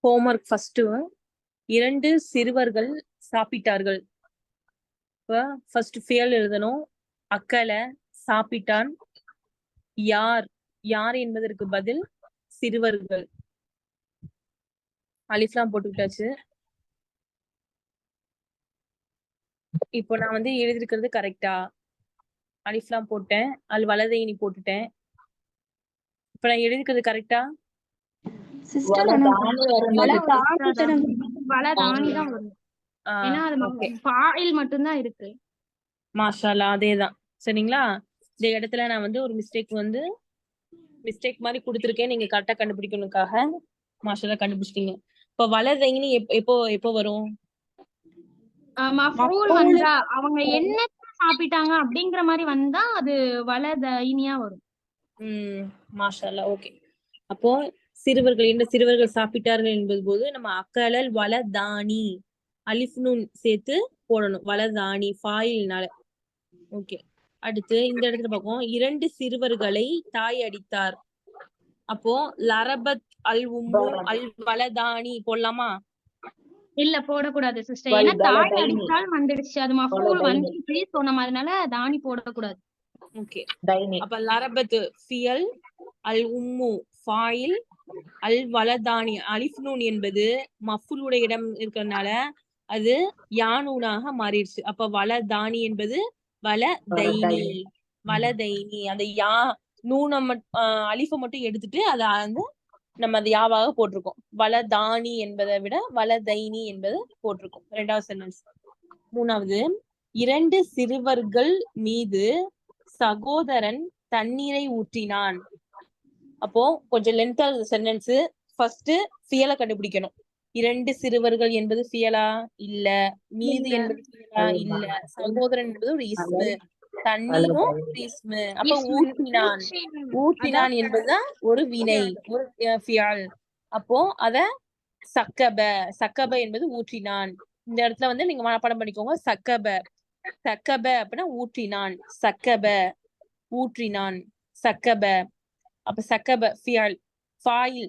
Homework first. 2 சிறுவர்கள் சாப்பிட்டார்கள். இப்ப first ஃபியல் எழுதணும். அக்கல, சாப்பிட்டான். யார், யார் என்பதற்கு பதில் சிறுவர்கள். அலிஃப்லாம் போட்டுக்கிட்டாச்சு. இப்போ நான் வந்து எழுதிருக்கிறது கரெக்டா? அலிஃப்லாம் போட்டேன், அல் வலதைனி போட்டுட்டேன். இப்ப நான் எழுதிருக்கிறது கரெக்டா? சிஸ்டர் வலதானி தான் வரும். ஏன்னா அது ஃபாயில் மட்டும் தான் இருக்கு. மாஷா அல்லாஹ், அதேதான். சரிங்களா? இந்த இடத்துல நான் வந்து ஒரு மிஸ்டேக் மாதிரி கொடுத்துருக்கேன், நீங்க கரெக்டா கண்டுபிடிக்கணுக்காக. மாஷா அல்லாஹ் கண்டுபிடிச்சிட்டீங்க. இப்ப வலதைனி எப்போ வரும்? மஃபூல் வந்தா, அவங்க என்ன சாப்பிட்டாங்க அப்படிங்கிற மாதிரி வந்தா அது வலதைனியா வரும். மாஷா அல்லாஹ், ஓகே. அப்போ சிறுவர்கள் சாப்பிட்டார்கள் என்பது போது நம்ம அக்கலல் வலதானி அலிஃப் நூன் சேர்த்து போடணும். வலதானி ஃபாயில்னால. ஓகே. அடுத்து இந்த இடத்துல பார்ப்போம். 2 சிறுவர்களை தாய் அடித்தார். அப்போ லரபத் அல் உம்மு அல் வலதானி போடலாமா? இல்ல, போடக்கூடாது சிஸ்டர். ஏன்னா தாய் அடித்தால் வந்துடுச்சு, அது மஃபூல் வந்துடுச்சு. சோ நம்ம அதனால தானி போடக்கூடாது. ஓகே. அப்ப லரபத் ஃபியல், அல் உம்மு ஃபாயில், அல் வலதானி அலிஃப் நூன் என்பது மஃபூலுடைய இடம் இருக்கறனால அது யானூனாக மாறிடுச்சு. அப்ப வலதானி என்பது வலதைனி. அந்த யா நூனை அலிஃபை மட்டும் எடுத்துட்டு அதை வந்து நம்ம அது யாவாக போட்டிருக்கோம். வலதானி என்பதை விட வலதைனி என்பது போட்டிருக்கோம். 2வது சென்டென்ஸ். 3வது, 2 சிறுவர்கள் மீது சகோதரன் தண்ணீரை ஊற்றினான். அப்போ கொஞ்சம் லென்த்தா சென்டென்ஸ். ஃபர்ஸ்ட் ஃபியலை கண்டுபிடிக்கணும். 2 சிறுவர்கள் என்பது ஃபியலா? இல்ல. மீது என்பது ஃபியலா? இல்ல. சகோதரன் என்பது ஒரு இஸ்மு, தண்ணீரும் ஒரு இஸ்மு. அப்ப ஊற்றினான் என்பதுதான் ஒரு வினை, ஒரு ஃபியல். அப்போ அத சக்கப என்பது ஊற்றினான். இந்த இடத்துல வந்து நீங்க மனப்பாடம் பண்ணிக்கோங்க. சக்கப அப்படின்னா ஊற்றினான். ஊற்றினான், சக்கப. அப்ப சக்கப ஃபியல், ஃபாயில்.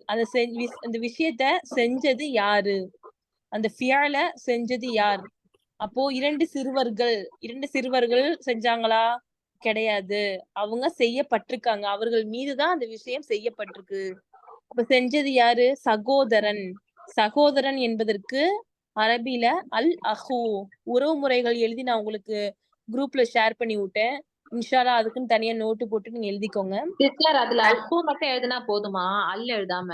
அந்த விஷயத்த செஞ்சது யாரு? அந்த ஃபியல செஞ்சது யார்? அப்போ 2 சிறுவர்கள் செஞ்சாங்களா? கிடையாது. அவங்க செய்யப்பட்டிருக்காங்க. அவர்கள் மீதுதான் அந்த விஷயம் செய்யப்பட்டிருக்கு. அப்ப செஞ்சது யாரு? சகோதரன் என்பதற்கு அரபில அல் அஹு. உறவு முறைகள் எழுதி நான் உங்களுக்கு குரூப்ல ஷேர் பண்ணி விட்டேன். இன்ஷால்லா அதுக்குன்னு தனியா நோட்டு போட்டு நீங்க எழுதிக்கோங்க. சிஸ்டர், அதுல அஹு மட்டும் எழுதினா போதுமா? அல் எழுதாம?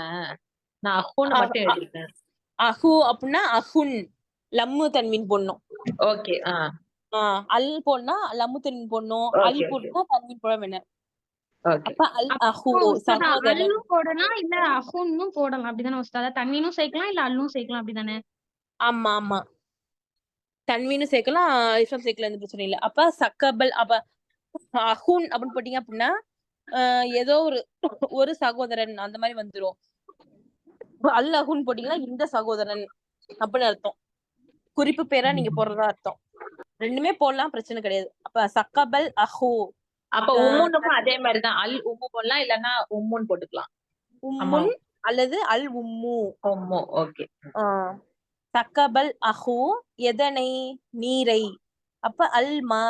நான் அஹுன்னு மட்டும் எழுதிட்டேன். அஹு அப்படின்னா அஹுன் லம்மு தன்வீன் போடணும். ஓகே. அல் போடனா லம்மு தன்வீன் போடணும். அல் போட்டா தன்வீன் போட வேணும். அப்ப அல் அஹு சகோதரன். அல்லு போடலாம், இல்ல அஹுன்னும் போடலாம். அப்படிதானே உஸ்தாதா? தன்வீனும் சேர்க்கலாம், இல்ல அல்லும் சேர்க்கலாம். அப்படிதானே? ஆமா, தன்வீனும் சேர்க்கலாம், இஸ்லாம் சேர்க்கலாம், எந்த பிரச்சனை இல்லை. அப்ப சக்கபல். அப்ப அஹுன் அப்படின்னு போட்டீங்க அப்படின்னா ஏதோ ஒரு சகோதரன் அந்த மாதிரி வந்துரும். அல் அஹுன் போட்டீங்கன்னா இந்த சகோதரன் அப்படின்னு அர்த்தம். குறிப்பு பேரா நீங்க போடுறதா அர்த்தம். ரெண்டுமே போடலாம், பிரச்சனை கிடையாது. அப்ப சக்கபல் அஹு. அப்ப உம்முனுக்கும் அதே மாதிரிதான். அல் உம்மு போடலாம், இல்லன்னா உம்முன்னு போட்டுக்கலாம். உம்முன் அல்லது அல் உம்மு. ஓகே. சக்கபல் அஹு எதனை? நீரை. அப்ப அல் மா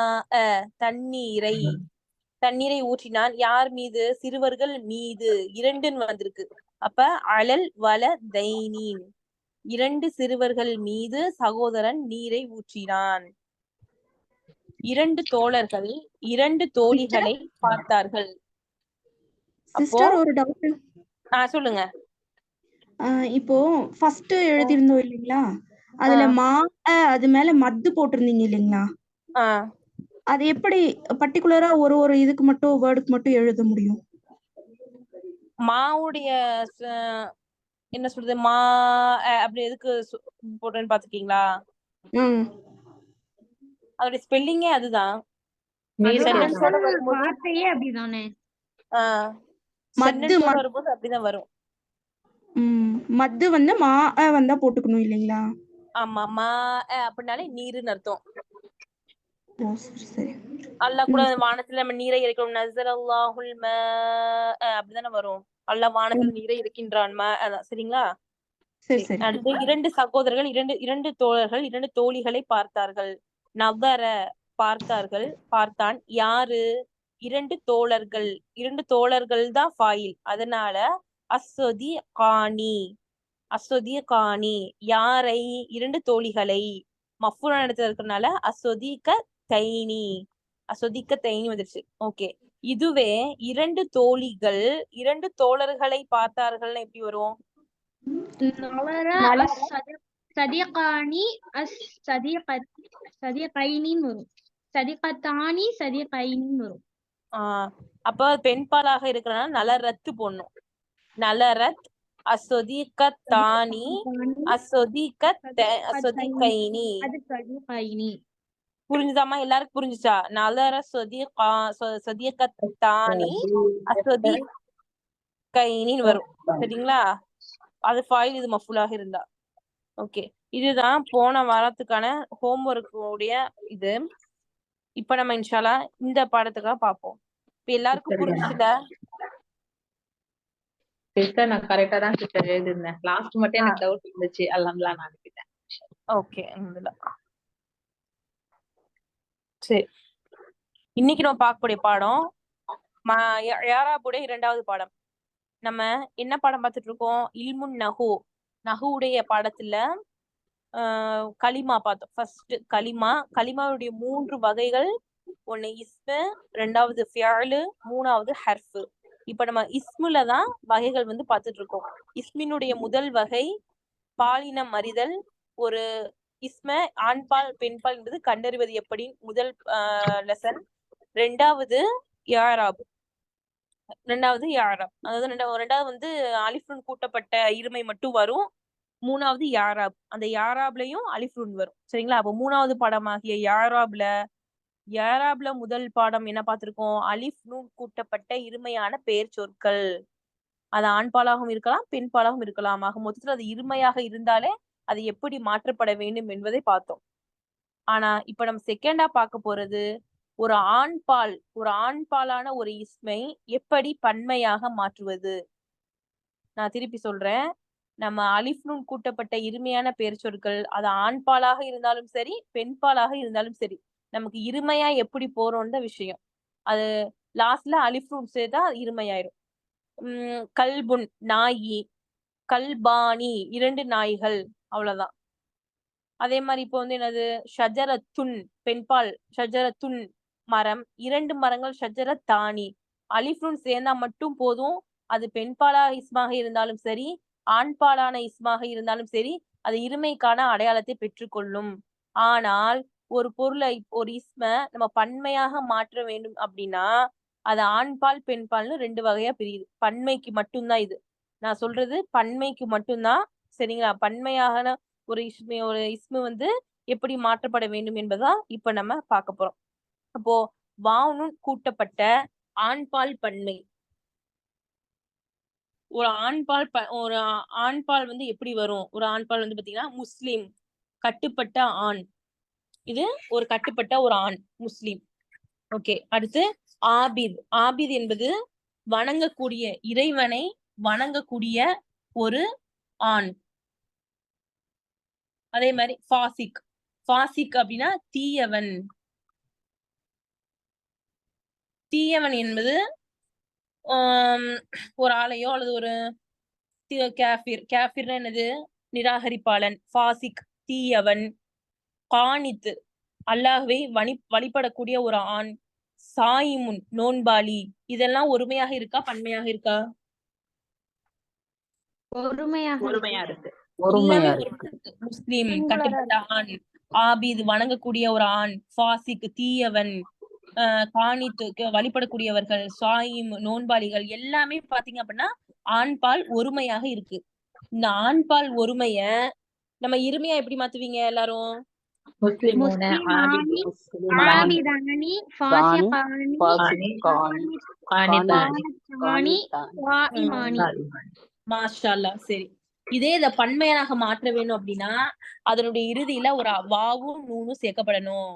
தண்ணீரை ஊற்றினான். யார் மீது? சிறுவர்கள் மீது. 2ன்னு வந்திருக்கு. அப்ப அலல் வலதைனி 2 சிறுவர்கள் மீது சகோதரன் நீரை ஊற்றினான். 2 தோழர்கள் 2 தோழிகளை பார்த்தார்கள். சிஸ்டர், ஒரு டவுட். சொல்லுங்க. இப்போ ஃபர்ஸ்ட் எழுதிருந்தோம் இல்லீங்களா? அதுல மா அது மேல மத்து போட்டிருந்தீங்க இல்லீங்களா? அது எப்படி பர்టిక్యులரா ஒரு இதுக்கு மட்டும் வேர்டுக்கு மட்டும் எழுத முடியும்? மாவுடைய என்ன சொல்றது? மா அப்படி எதுக்கு போட்டேன்னு பாத்துக்கீங்களா? அதோட ஸ்பெல்லிங்கே அதுதான். வார்த்தையே அப்படிதானே. மத்து வரும்போது அப்படிதான் வரும். மத்து வந்து மா வந்தா போட்டுக்கணும் இல்லீங்களா? ஆமா, மா அப்படினாலே நீருன்னு அர்த்தம். சரி. அல்லாஹ் கூட வானத்துல நம்ம நீரை இறக்கணும். நஸரல்லாஹுல் மா அப்படிதானே வரும். அல்லாஹ் வானத்துல நீரை இறக்கின்றான். அதான் சரிங்களா? சரி சரி. அடுத்து இரண்டு சகோதரர்கள், இரண்டு தோழர்கள், இரண்டு தோழிகளை பார்த்தார்கள். நவர பார்த்தார்கள், பார்த்தான். யாரு? இரண்டு தோழர்கள் தான் ஃபாயில். அதனால அஸ்வதி காணி யாரை? இரண்டு தோழிகளை. மஃபூல் இடத்துல இருக்கிறதுனால அஸ்வதிக தைனி வந்துருச்சு. ஓகே. இதுவே இரண்டு தோழர்களை பார்த்தார்கள்னு எப்படி வரும்? சதிகானி சதிகைனின்னு வரும். சதிகத்தானி சதிகைனின்னு வரும். அப்ப பெண்பாலாக இருக்கிறனால நலரத்து போடணும். நலரத் அஸ்வதிகத்தானி அஸ்வதிகைனி. புரிஞ்சுதாமா? எல்லாருக்கும் புரிஞ்சுச்சா? நலர சொதிகத்தானி அஸ்வதிகைனின்னு வரும். சரிங்களா? அது ஃபாயில், இது மஃபூலாக இருந்தா. ஓகே, இதுதான் போன வாரத்துக்கான ஹோம்ஒர்க் உடைய இது. இப்ப நம்ம இன்ஷால்லா இந்த பாடத்துக்காக பார்ப்போம். இப்ப எல்லாருக்கும் புரிஞ்சுல? சிஸ்டர் நான் கரெக்ட்டா தான் சிஸ்டர் எழுதிருந்தேன். லாஸ்ட் மட்டும் எனக்கு டவுட் இருந்துச்சு. அல்ஹம்துலில்லாஹ் நான் அனுப்பிட்டேன். ஓகே, அல்ஹம்துலில்லாஹ். சரி, இன்னைக்கு நம்ம பார்க்கக்கூடிய பாடம் யாராபுடைய 2வது பாடம். நம்ம என்ன பாடம் பார்த்துட்டு இருக்கோம்? இல்முன் நஹுடைய பாடத்துல கலிமா பார்த்தோம். ஃபர்ஸ்ட் கலிமாவுடைய 3 வகைகள். ஒண்ணு இஸ்மு, 2வது ஃபியலு, 3வது ஹர்ஃபு. இப்ப நம்ம இஸ்முல தான் வகைகள் பார்த்துட்டு இருக்கோம். இஸ்மினுடைய முதல் வகை பாலினம் அறிதல். ஒரு இஸ்ம ஆண்பால் பெண்பால் என்பது கண்டறிவது எப்படி, முதல் லெசன். 2வது யாராப். அதாவது 2வது அலிஃப் நூன் கூட்டப்பட்ட இருமை மட்டும் வரும். 3வது யாராப். அந்த யாராப்லயும் அலிஃப் நூன் வரும். சரிங்களா? அப்ப 3வது பாடமாகிய யாராப்ல முதல் பாடம் என்ன பார்த்திருக்கோம்? அலிஃப் நூன் கூட்டப்பட்ட இருமையான பெயர் சொற்கள். அது ஆண்பாலாகவும் இருக்கலாம், பெண்பாலாகவும் இருக்கலாம். ஆக மொத்தத்துல அது இருமையாக இருந்தாலே அது எப்படி மாற்றப்பட வேண்டும் என்பதை பார்த்தோம். ஆனா இப்ப நம்ம செகண்டா பார்க்க போறது ஒரு ஆண்பாலான ஒரு இஸ்மை எப்படி பன்மையாக மாற்றுவது. நான் திருப்பி சொல்றேன். நம்ம அலிஃப் நூன் கூட்டப்பட்ட இருமையான பெயர் சொற்கள், அது ஆண்பாலாக இருந்தாலும் சரி, பெண்பாலாக இருந்தாலும் சரி, நமக்கு இருமையா எப்படி போறோம்ன்ற விஷயம். அது லாஸ்ட்ல அலிஃப் நூன் சேர்த்தா இருமையாயிரும். கல்புன் நாயி, கல்பானி 2 நாய்கள், அவ்வளவுதான். அதே மாதிரி இப்போ என்னது? ஷஜரத்துன் பெண்பால், ஷஜரத்துன் மரம், 2 மரங்கள், ஷஜரத்தானி. அலிஃப் நூன் சேர்ந்தா மட்டும் போதும். அது பெண்பாலாக இஸ்மாக இருந்தாலும் சரி, ஆண்பாலான இஸ்மாக இருந்தாலும் சரி, அது இருமைக்கான அடையாளத்தை பெற்றுக்கொள்ளும். ஆனால் ஒரு பொருளை, ஒரு இஸ்ம நம்ம பன்மையாக மாற்ற வேண்டும் அப்படின்னா அது ஆண்பால் பெண்பால்னு 2 வகையா பிரியுது. பன்மைக்கு மட்டும்தான் இது நான் சொல்றது, பன்மைக்கு மட்டும்தான். சரிங்களா? பன்மையான ஒரு இஸ்மு எப்படி மாற்றப்பட வேண்டும் என்பதா இப்ப நம்ம பார்க்க போறோம். அப்போ வாவுனுன் கூட்டப்பட்ட ஆண்பால் பன்மை. ஒரு ஆண்பால் எப்படி வரும்? ஒரு ஆண்பால் பாத்தீங்கன்னா முஸ்லிம், கட்டுப்பட்ட ஆண். இது ஒரு கட்டுப்பட்ட ஒரு ஆண், முஸ்லிம். ஓகே. அடுத்து ஆபித் என்பது வணங்கக்கூடிய, இறைவனை வணங்கக்கூடிய ஒரு ஆண். அதே மாதிரி ஃபாசிக் அப்படின்னா தீயவன். என்பது ஒரு ஆளையோ அல்லது ஒரு கேஃபிர் என்னது? நிராகரிப்பாளன். ஃபாசிக் தீயவன். காணித்து அல்லாஹ்வை வழிபடக்கூடிய ஒரு ஆண். சாயிமுன் நோன்பாளி. இதெல்லாம் ஒருமையாக இருக்கா, பன்மையாக இருக்கா? ஒருமையா இருக்கு. முஸ்லிம் கட்டுப்பட்ட ஆண், ஆபித் வணங்கக்கூடிய ஒரு ஆண், ஃபாசிக் தீயவன், காணித்து வழிபடக்கூடியவர்கள், சாயிம் நோன்பாளிகள், எல்லாமே பாத்தீங்க அப்படின்னா ஆண்பால் ஒருமையாக இருக்கு. இந்த ஆண்பால் ஒருமைய நம்ம இருமையா எப்படி மாத்துவீங்க எல்லாரும்? மாஷா அல்லாஹ். சரி, இதே இத பன்மையாக மாற்ற வேணும் அப்படின்னா அதனுடைய இறுதியில ஒரு வாவும் நூனும் சேர்க்கப்படணும்.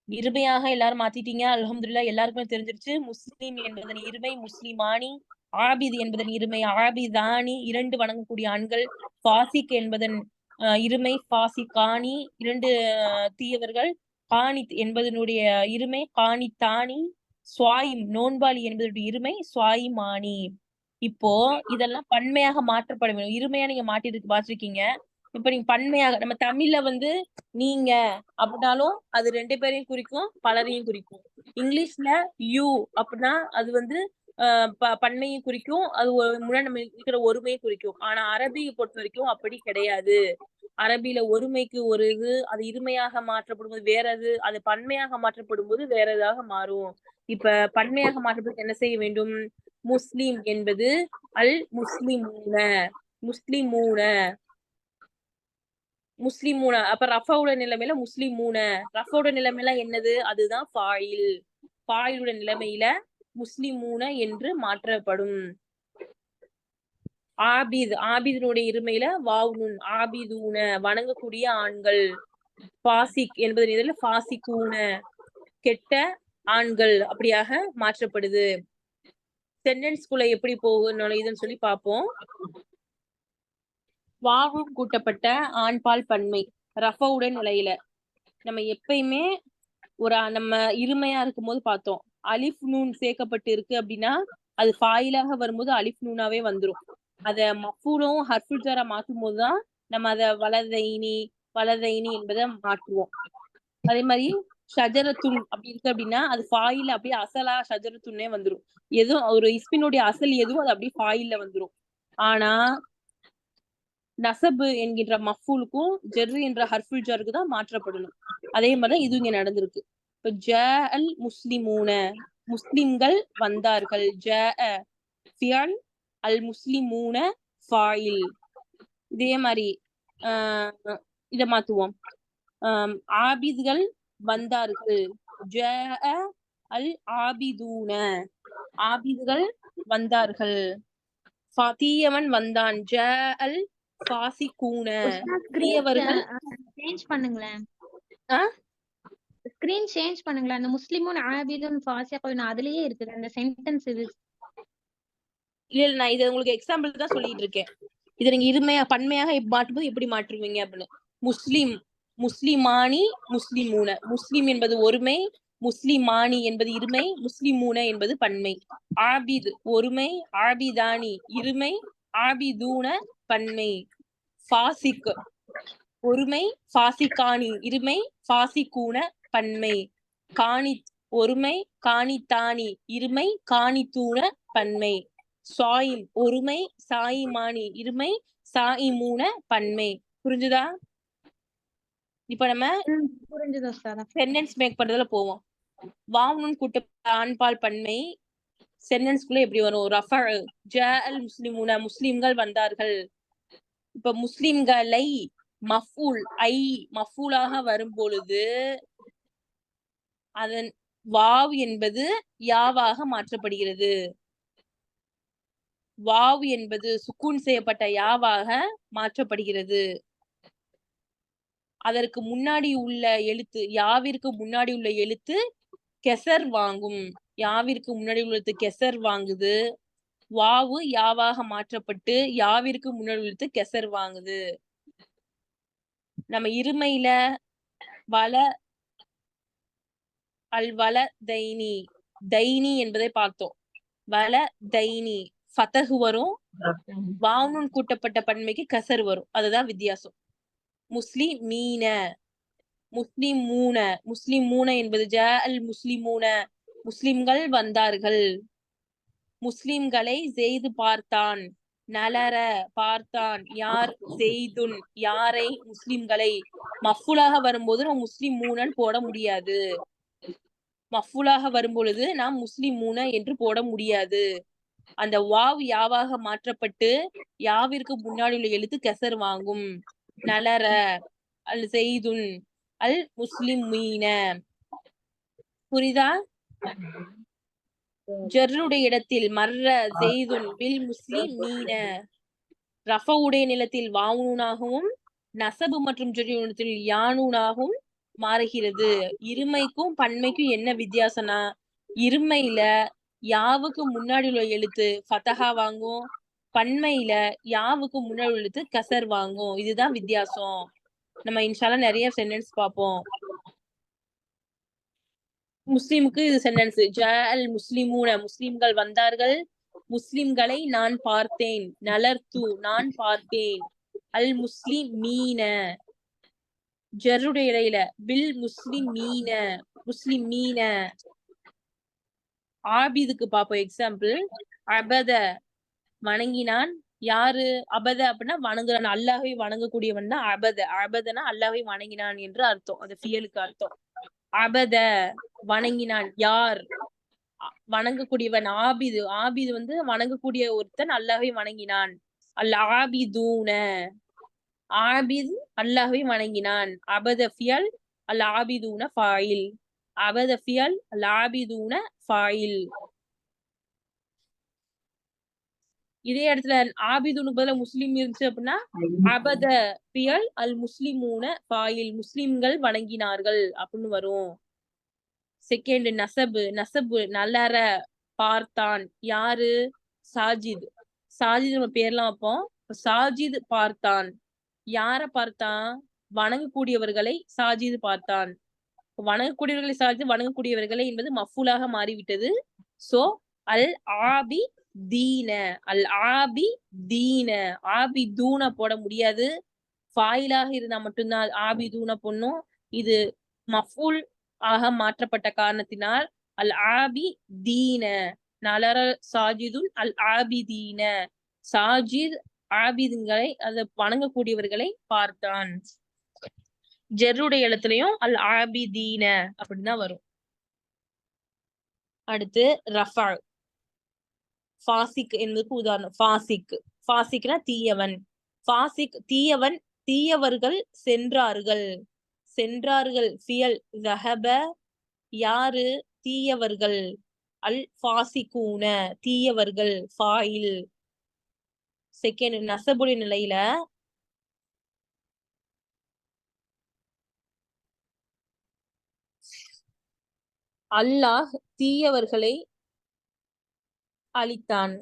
இருமையாக எல்லாரும் மாத்திட்டீங்க, அல்ஹம்துலில்லாஹ். எல்லாருக்குமே தெரிஞ்சிருச்சு. முஸ்லிம் என்பதன் இருமை முஸ்லிமானி, ஆபித் என்பதன் இருமை ஆபிதானி, 2 வணங்கக்கூடிய ஆண்கள். பாசிக் என்பதன் இருமை பாசிகானி, 2 தீயவர்கள். காணித் என்பதனுடைய இருமை காணித்தானி. சுவாயிம் நோன்பாளி என்பதனுடைய இருமை சுவாயிமானி. இப்போ இதெல்லாம் பன்மையாக மாற்றப்பட வேண்டும். இருமையா நீங்க மாற்றிருக்கீங்க. இப்ப நீங்க பன்மையாக நம்ம தமிழ்ல நீங்க அப்படின்னாலும் அது 2 பேரையும் குறிக்கும், பலரையும் குறிக்கும். இங்கிலீஷ்ல யூ அப்படின்னா அது பன்மையும் குறிக்கும், அது முன்னாடி நம்ம இருக்கிற ஒருமையை குறிக்கும். ஆனா அரபியை பொறுத்த வரைக்கும் அப்படி கிடையாது. அரபியில ஒருமைக்கு ஒரு இது, அது இருமையாக மாற்றப்படும் போது வேற இது, அது பன்மையாக மாற்றப்படும் போது வேற இதாக மாறும். இப்ப பன்மையாக மாற்றப்படுறதுக்கு என்ன செய்ய வேண்டும்? முஸ்லிம் என்பது அல் முஸ்லிமூன, முஸ்லிமூன, முஸ்லிமூன. அப்ப ரஃபாவோட நிலைமையில முஸ்லிமூன, ரஃபாவோட நிலைமையில என்னது? அதுதான் ஃபாயில். ஃபாயிலுடைய நிலைமையில முஸ்லிமூன என்று மாற்றப்படும். ஆபித், ஆபிதனுடைய இருமையில வாவுனுன், ஆபிதூன வணங்கக்கூடிய ஆண்கள். பாசிக் என்பதன் இதுல பாசிக்கூன கெட்ட ஆண்கள் அப்படியாக மாற்றப்படுது. சென்டென்ஸ்குள்ள எப்படி போகுதுன்னு சொல்லி பார்ப்போம். வாவும் கூட்டப்பட்ட ஆண்பால் பன்மை ரஃபவுடன் நிலையில நம்ம எப்பயுமே நம்ம இருமையா இருக்கும் போது பார்த்தோம், அலிஃப் நூன் சேர்க்கப்பட்டு இருக்கு அப்படின்னா அது ஃபாயிலாக வரும்போது அலிஃப் நூனாவே வந்துரும். அத மஃபூலும் ஹர்ஃபுல் ஜாரா மாற்றும் போதுதான் நம்ம அத வலதைனி என்பதை மாற்றுவோம். அதே மாதிரி ஷஜரத்துன் அப்படி இருக்கு அப்படின்னா அது ஃபாயில அப்படியே அசலா ஷஜரத்துன்னே வந்துரும். எதுவும் ஒரு இஸ்மினுடைய அசல் எதுவும் அது அப்படியே ஃபாயில்ல வந்துரும். ஆனா நசபு என்கின்ற மஃபூலுக்கும் ஜெர்ரி என்ற ஹர்ஃபுல் ஜாருக்கு தான் மாற்றப்படணும். அதே மாதிரிதான் இது இங்க நடந்திருக்கு. இப்ப ஜ அல் முஸ்லிமூன முஸ்லிம்கள் வந்தார்கள். ஜ ஃபியல் அல் முஸ்லிமூன ஃபாயில். இதே மாதிரி இத மாத்துவோம். ஆபித்கள் வந்தார்கள். ஜ அல் ஆபிதூன, ஆபித்கள் வந்தார்கள். தீயவன் வந்தான். ஜ அல் பாசிகூன, தீயவர்கள். சேஞ்ச் பண்ணுங்களேன், ஸ்கிரீன் சேஞ்ச் பண்ணுங்களேன். அந்த முஸ்லிமுன் ஆபிதுன் ஃபாசிகூன் அதுலயே இருக்குது அந்த சென்டென்ஸ். இது இல்ல நான் இது உங்களுக்கு எக்ஸாம்பிள் தான் சொல்லிட்டு இருக்கேன். இதை நீங்க இருமையா பன்மையாக மாற்றும்போது எப்படி மாற்றுவீங்க அப்படின்னு. முஸ்லிம், முஸ்லிமானி, முஸ்லிமூன. முஸ்லிம் என்பது ஒருமை, முஸ்லிமானி என்பது இருமை, முஸ்லிமூன என்பது பன்மை. ஆபித் ஒருமை, ஆபிதானி இருமை, ஆபிதூன பன்மை. பாசிக் ஒருமை, பாசிகானி இருமை, பாசிகூன பன்மை. காணித் ஒருமை, காணித்தானி இருமை, காணித்தூன பன்மை. சாயிம் ஒருமை, சாயிமானி இருமை, சாயிமூன பன்மை. புரிஞ்சுதா? இப்ப நம்ம சென்டென்ஸ் மேக் பண்றதுல போவோம். வாவுனுன் கூட்டப்பட்ட ஆண்பால் பன்மை சென்டென்ஸ்குள்ள எப்படி வரும்? ரஃபா ஜ அல் முஸ்லிமூன முஸ்லிம்கள் வந்தார்கள். இப்ப முஸ்லிம்களை மஃபூல் ஐ மஃபூலாக வரும் பொழுது அதன் வாவ் என்பது யாவாக மாற்றப்படுகிறது. வாவ் என்பது சுக்கூன் செய்யப்பட்ட யாவாக மாற்றப்படுகிறது. அதற்கு முன்னாடி உள்ள எழுத்து, யாவிற்கு முன்னாடி உள்ள எழுத்து கெசர் வாங்கும். யாவிற்கு முன்னாடி உள்ள எழுத்து கெசர் வாங்குது. வாவு யாவாக மாற்றப்பட்டு யாவிற்கு முன்னாடி உள்ள எழுத்து கெசர் வாங்குது. நம்ம இருமையில வல அல் வல தைனி, தைனி என்பதை பார்த்தோம். வல தைனி ஃபதஹ் வரும், வாவுனுன் கூட்டப்பட்ட பன்மைக்கு கசர் வரும். அதுதான் வித்தியாசம். முஸ்லிமீன, முஸ்லிமூன, முஸ்லிமூன என்பது ஜ அல் முஸ்லிமூன முஸ்லிம்கள் வந்தார்கள். முஸ்லிம்களை செய்து பார்த்தான். நலர பார்த்தான். யார்? செய்துன் யாரை? முஸ்லிம்களை. மஃபூலாக வரும்போது நம்ம முஸ்லிமூனன் போட முடியாது. மஃபூலாக வரும்பொழுது நாம் முஸ்லிமூன என்று போட முடியாது. அந்த வாவ் யாவாக மாற்றப்பட்டு யாவிற்கு முன்னாடி உள்ள எழுத்து கெசர் வாங்கும். நலர அல் செய்துன் அல் முஸ்லிமீன. புரிதா? ஜர்ருடைய இடத்தில் மர்ர செய்துன் பில் முஸ்லிமீன. ரஃபவுடைய நிலத்தில் வாவுனாகவும் நசபு மற்றும் ஜர்ருடைய யானூனாகவும் மாறுகிறது. இருமைக்கும் பன்மைக்கும் என்ன வித்தியாசம்னா, இருமையில யாவுக்கு முன்னாடி உள்ள எழுத்து ஃபதஹா வாங்கும், பன்மையில யாவுக்கு முன்னாடி உள்ள எழுத்து கசர் வாங்கும். இதுதான் வித்தியாசம். நம்ம இன்ஷால்லா நிறைய சென்டென்ஸ் பார்ப்போம். முஸ்லிமுக்கு இது சென்டென்ஸ். ஜஅல் முஸ்லிமூன, முஸ்லிம்கள் வந்தார்கள், முஸ்லிம்களை நான் பார்த்தேன். நலர்து, நான் பார்த்தேன். அல் முஸ்லிமீன, ஜர்ருடைய இடையில பில் முஸ்லிமீன, முஸ்லிமீன. ஆபிதுக்கு பாப்போம் எக்ஸாம்பிள். அபத, வணங்கினான். யாரு அபத அப்படின்னா வணங்குறான், அல்லாஹை வணங்கக்கூடியவன் தான் அபத. அபதனா அல்லாஹை வணங்கினான் என்று அர்த்தம், அது ஃபியலுக்கு அர்த்தம். அபத வணங்கினான், யார் வணங்கக்கூடியவன். ஆபிது, ஆபிது வந்து வணங்கக்கூடிய ஒருத்தன், அல்லாஹை வணங்கினான். அல் ஆபிதூன, ஆபித் அல்லாஹை வணங்கினான். அபத ஃபியல், அல் ஆபிதூன ஃபாயில். அபத ஃபியல், அல் ஆபிதூன ஃபாயில். இதே இடத்துல ஆபிதுனுக்கு பதிலா முஸ்லிம் இருந்துச்சு அப்படின்னா அபத ஃபியல், அல் முஸ்லிமூன ஃபாயில், முஸ்லிம்கள் வணங்கினார்கள் அப்படின்னு வரும். செகண்ட் நசபு, நசபு நல்லற, பார்த்தான். யாரு? சாஜித். சாஜித் நம்ம பேர்லாம் வைப்போம். சாஜித் பார்த்தான். யார பார்த்தான்? வணங்கக்கூடியவர்களை சாஜித் பார்த்தான். வணங்கக்கூடியவர்களை சாஜித், வணங்கக்கூடியவர்களை என்பது மஃபூலாக மாறிவிட்டது. சோ அல் ஆபி தீன, அல் ஆபி தீன. ஆபி தூன போட முடியாது, ஃபாயிலாக இருந்தா மட்டும்தான் ஆபி தூன பொண்ணும். இது மஃபூல் ஆக மாற்றப்பட்ட காரணத்தினால் அல் ஆபி தீன, நலர சாஜிதுன் அல் ஆபிதீன, சாஜித் ஆபிதுங்களை, அது வணங்கக்கூடியவர்களை பார்த்தான். ஜெர்ருடைய எழுத்துலயும் அல் ஆபிதீன அப்படின்தான் வரும். அடுத்து ரஃபா, ஃபாசிக் என்பதுக்கு உதாரணம். ஃபாசிக், ஃபாசிக்னா தீயவன். ஃபாசிக் தீயவன், தீயவர்கள் சென்றார்கள். சென்றார்கள் ஃபியல் ஸஹப, யாரு? தீயவர்கள். அல் ஃபாசிகூன, தீயவர்கள் ஃபாயில். செகண்ட் நசபுடைய நிலையில அல்லாஹ் தீயவர்களை அழித்தான்.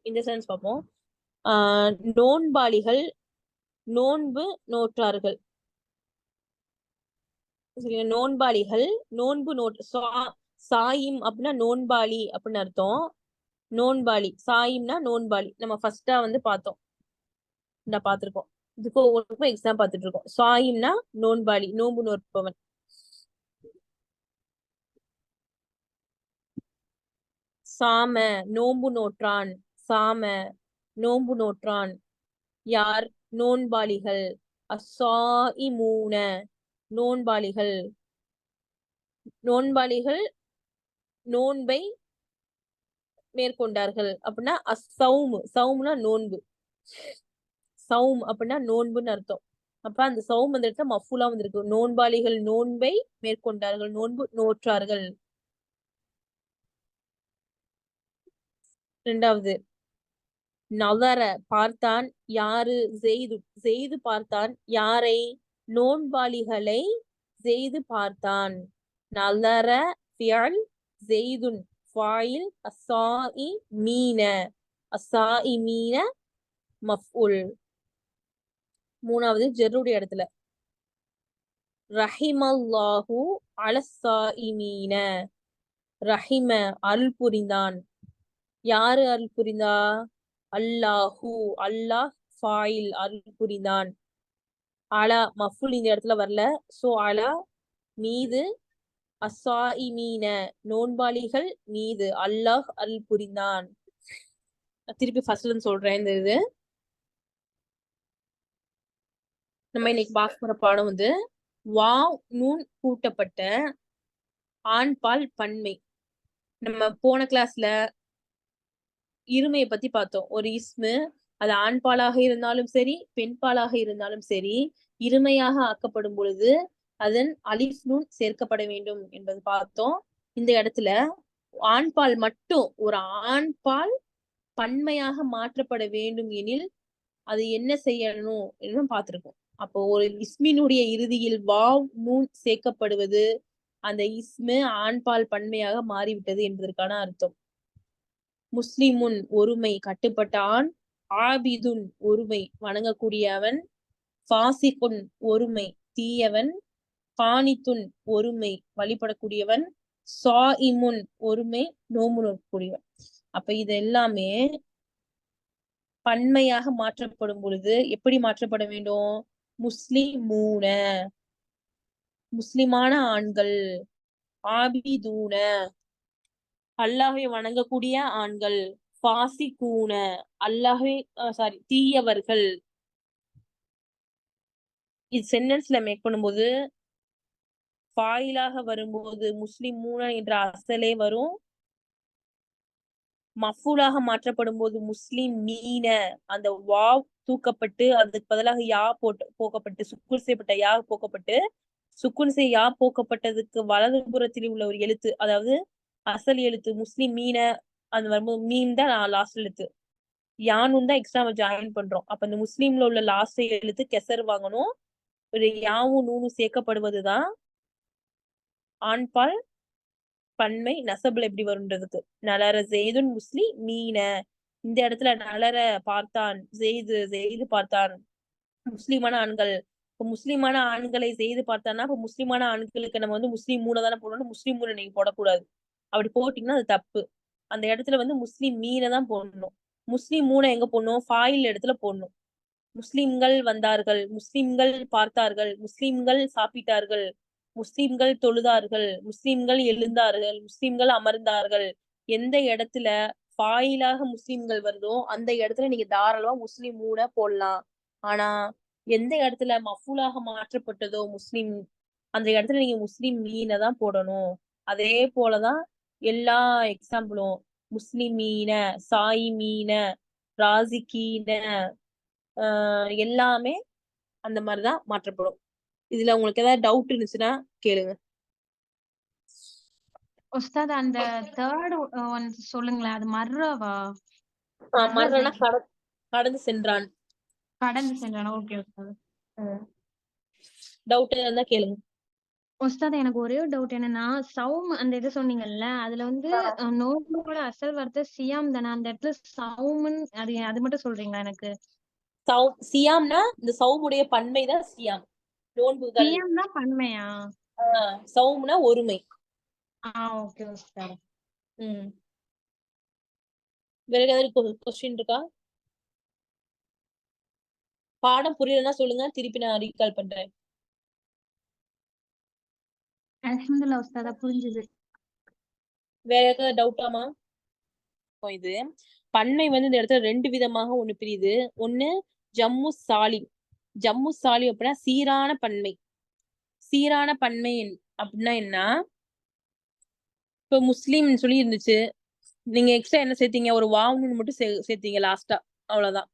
இந்த சென்ஸ் பார்ப்போம். நோன்பாளிகள் நோன்பு நோற்றார்கள். நோன்பாளிகள் நோன்பு சாயிம் அப்படின்னா நோன்பாளி அப்படின்னு அர்த்தம். நோன்பாளி, சாயிம்னா நோன்பாளி. நம்ம ஃபர்ஸ்டா வந்து பார்த்தோம், இந்த பார்த்திருக்கோம். இதுக்கு ஒவ்வொருக்கும் எக்ஸாம் பார்த்துட்டு இருக்கோம். சாயிம்னா நோன்பாளி, நோன்பு நோற்பவன். சாம, நோன்பு நோற்றான். சாம, நோன்பு நோற்றான். யார்? நோன்பாளிகள். அஸ்ஸாயிமூன, நோன்பாளிகள். நோன்பாளிகள் நோன்பை மேற்கொண்டார்கள் அப்படின்னா அஸ்ஸௌம், சௌம்னா நோன்பு. சௌம் அப்படின்னா நோன்புன்னு அர்த்தம். அப்ப அந்த சௌம் அந்த இடத்துல மஃபூலா வந்திருக்கு. நோன்பாளிகள் நோன்பை மேற்கொண்டார்கள், நோன்பு நோற்றார்கள். இரண்டாவது நவர, பார்த்தான். யாரு? ஜெய்து, ஜெய்து பார்த்தான். யாரை? நோன்பாளிகளை ஜெய்து பார்த்தான். நலர ஃபியல், ஜெய்துன் ஃபாயில், அஸ்ஸாயிமீன, அஸ்ஸாயிமீன மஃபூல். மூணாவது ஜெர்ருடைய இடத்துல ரஹிமல்லாஹு அலஸ்ஸாயிமீன, ரஹிம அருள் புரிந்தான். யாரு அருள் புரிந்தா? அல்லாஹு, அல்லாஹ் ஃபாயில், அருள் புரிந்தான். அலா மஃபூல் இந்த இடத்துல வரல. சோ அலா மீது, அஸ்ஸாயிமீன நோன்பாளிகள் மீது, அல்லாஹ் அருள் புரிந்தான். திருப்பி ஃபர்ஸ்ட்ல இருந்து சொல்றேன். இந்த இது நம்ம இன்னைக்கு பார்க்க போற பாடம் வந்து வாவ் நூன் கூட்டப்பட்ட ஆண்பால் பன்மை. நம்ம போன கிளாஸ்ல இருமையை பத்தி பார்த்தோம். ஒரு இஸ்மு அது ஆண்பாலாக இருந்தாலும் சரி, பெண்பாலாக இருந்தாலும் சரி, இருமையாக ஆக்கப்படும் பொழுது அதன் அலிஃப் நூன் சேர்க்கப்பட வேண்டும் என்பது பார்த்தோம். இந்த இடத்துல ஆண்பால் மட்டும், ஒரு ஆண்பால் பன்மையாக மாற்றப்பட வேண்டும் எனில் அது என்ன செய்யணும் என்று பார்த்திருக்கோம். அப்போ ஒரு இஸ்மினுடைய இறுதியில் வாவ் நூன் சேர்க்கப்படுவது அந்த இஸ்மு ஆண்பால் பன்மையாக மாறிவிட்டது என்பதற்கான அர்த்தம். முஸ்லிமுன் ஒருமை கட்டுப்பட்ட ஆண், ஆபிதுன் ஒருமை வணங்கக்கூடியவன், ஃபாசிகுன் ஒருமை தீயவன், கானித்துன் ஒருமை வழிபடக்கூடியவன், சாயிமுன் ஒருமை நோம்பு நோக்கக்கூடியவன். அப்ப இது எல்லாமே பன்மையாக மாற்றப்படும் பொழுது எப்படி மாற்றப்பட வேண்டும்? முஸ்லிமூன முஸ்லிமான ஆண்கள், ஆபிதூன அல்லாஹை வணங்கக்கூடிய ஆண்கள், ஃபாசிகூன அல்லாஹை தீயவர்கள். இது சென்டென்ஸ்ல மேக் பண்ணும்போது ஃபாயிலாக வரும்போது முஸ்லிமூன என்ற அசலே வரும். மஃபூலாக மாற்றப்படும் போது முஸ்லிம் மீன அந்த வாவ் தூக்கப்பட்டு அதுக்கு பதிலாக யா போக்கப்பட்டு சுக்குன் செய்யப்பட்ட யா போக்கப்பட்டு சுக்குன் செய் யா போக்கப்பட்டதுக்கு வலதுபுறத்தில் உள்ள ஒரு எழுத்து, அதாவது அசல் எழுத்து முஸ்லிம் மீன அந்த வரும்போது மீன் தான் லாஸ்ட் எழுத்து, யானும் தான் எக்ஸ்ட்ரா ஜாயின் பண்றோம். அப்ப இந்த முஸ்லீம்ல உள்ள லாஸ்ட் எழுத்து கெசர் வாங்கணும். ஒரு யாவும் நூனும் சேர்க்கப்படுவதுதான் ஆண்பால் பன்மை நசபுல எப்படி வரும்ன்றதுக்கு. நலர ஜெய்துன் முஸ்லி மீன, இந்த இடத்துல நலர பார்த்தான், ஜெய்து பார்த்தான் முஸ்லிமான ஆண்கள். இப்ப முஸ்லிமான ஆண்களை செய்து பார்த்தான்னா இப்ப முஸ்லிமான ஆண்களுக்கு நம்ம வந்து முஸ்லீம் மூணை தானே போடணும், முஸ்லீம் மூணை நீங்க போடக்கூடாது. அப்படி போட்டீங்கன்னா அது தப்பு. அந்த இடத்துல வந்து முஸ்லீம் மீனை தான் போடணும். முஸ்லீம் மூணை எங்க போடணும்? ஃபாயில் இடத்துல போடணும். முஸ்லிம்கள் வந்தார்கள், முஸ்லிம்கள் பார்த்தார்கள், முஸ்லிம்கள் சாப்பிட்டார்கள், முஸ்லிம்கள் தொழுதார்கள், முஸ்லிம்கள் எழுந்தார்கள், முஸ்லிம்கள் அமர்ந்தார்கள். எந்த இடத்துல ஃபாயிலாக முஸ்லிம்கள் வருதோ அந்த இடத்துல நீங்க தாராளமா முஸ்லிம் மூணை போடலாம். ஆனா எந்த இடத்துல மஃபூலாக மாற்றப்பட்டதோ முஸ்லிம், அந்த இடத்துல நீங்க முஸ்லிம் மீனை தான் போடணும். அதே போலதான் எல்லா எக்ஸாம்பிளும் முஸ்லிமீன, சாயிமீன, ராசிகீன எல்லாமே அந்த மாதிரிதான் மாற்றப்படும். இதுல உங்களுக்கு ஏதாவது டவுட் இருந்துச்சுன்னா கேளுங்க. உஸ்தாத் அந்த தேர்ட் ஒன் சொல்லுங்களேன், அது மர்ரவா? மர்ரனா கடந்து சென்றான். கடந்து சென்றான். ஓகே உஸ்தாத். டவுட் இருந்தா கேளுங்க. உஸ்தாத் எனக்கு ஒரே ஒரு டவுட் என்னன்னா, சௌம் அந்த இது சொன்னீங்கல்ல, அதுல வந்து நோம்போட அசல் வார்த்தை சியாம் தானே, அந்த இடத்துல சௌமன் அது மட்டும் சொல்றீங்களா எனக்கு? சியாம்னா இந்த சௌமுடைய பன்மைதான் சியாம். நோன்புகள். சியாம்னா பன்மையா? சௌம்னா ஒருமை. ஓகே உஸ்தாத். வேற ஏதாவது கொஸ்டின் இருக்கா? பாடம் புரியலன்னா சொல்லுங்க, திருப்பி நான் ரீகால் பண்றேன். அல்ஹம்துலில்லாஹ் உஸ்தாதா, புரிஞ்சுது. வேற ஏதாவது டவுட்டாமா? இது பன்மை வந்து இந்த இடத்துல ரெண்டு விதமாக ஒண்ணு பிரியுது. ஒண்ணு ஜம்மு சாலிம். ஜம்மு சாலிம் அப்படின்னா சீரான பன்மை. சீரான பன்மை அப்படின்னா என்ன? இப்ப முஸ்லீம் சொல்லி இருந்துச்சு, நீங்க எக்ஸ்ட்ரா என்ன சேர்த்தீங்க? ஒரு வாவுன்னு மட்டும் சேர்த்தீங்க லாஸ்டா, அவ்வளவுதான்.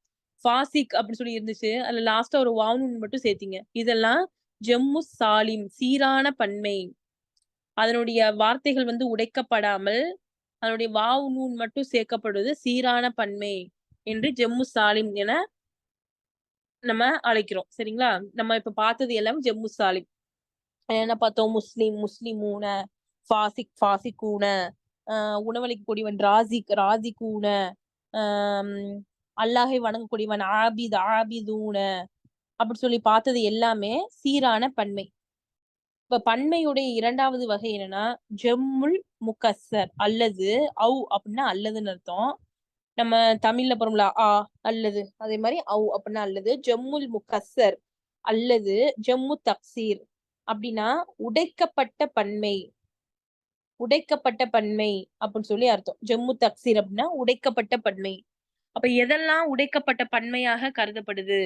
ஃபாசிக் அப்படின்னு சொல்லி இருந்துச்சு, அதுல லாஸ்டா ஒரு வாவுன்னு மட்டும் சேர்த்தீங்க. இதெல்லாம் ஜம்மு சாலிம், சீரான பன்மை. அதனுடைய வார்த்தைகள் வந்து உடைக்கப்படாமல் அதனுடைய வாவு நூன் மட்டும் சேர்க்கப்படுவது சீரான பன்மை என்று ஜம்மு சாலிம் என நம்ம அழைக்கிறோம். சரிங்களா? நம்ம இப்ப பார்த்தது எல்லாமே ஜம்மு சாலிம். என்ன பார்த்தோம்? முஸ்லிம், முஸ்லிமூன, ஃபாசிக், ஃபாசிகூன, உணவளிக்கக்கூடியவன் ராசிகூன, அல்லாஹை வணங்கக்கூடியவன் ஆபிதூன, அப்படி சொல்லி பார்த்தது எல்லாமே சீரான பன்மை. இப்ப பன்மையுடைய இரண்டாவது வகை என்னன்னா ஜம்முல் முகஸ்ஸர், அல்லது அவு அப்படின்னா அல்லதுன்னு அர்த்தம். நம்ம தமிழ்ல போறோம்ல அல்லது, அதே மாதிரி அவு அப்படின்னா அல்லது. ஜம்முல் முகஸ்ஸர் அல்லது ஜம்மு தக்சீர் அப்படின்னா உடைக்கப்பட்ட பன்மை. உடைக்கப்பட்ட பன்மை அப்படின்னு சொல்லி அர்த்தம். ஜம்மு தக்சீர் அப்படின்னா உடைக்கப்பட்ட பன்மை. அப்ப எதெல்லாம் உடைக்கப்பட்ட பன்மையாக கருதப்படுது?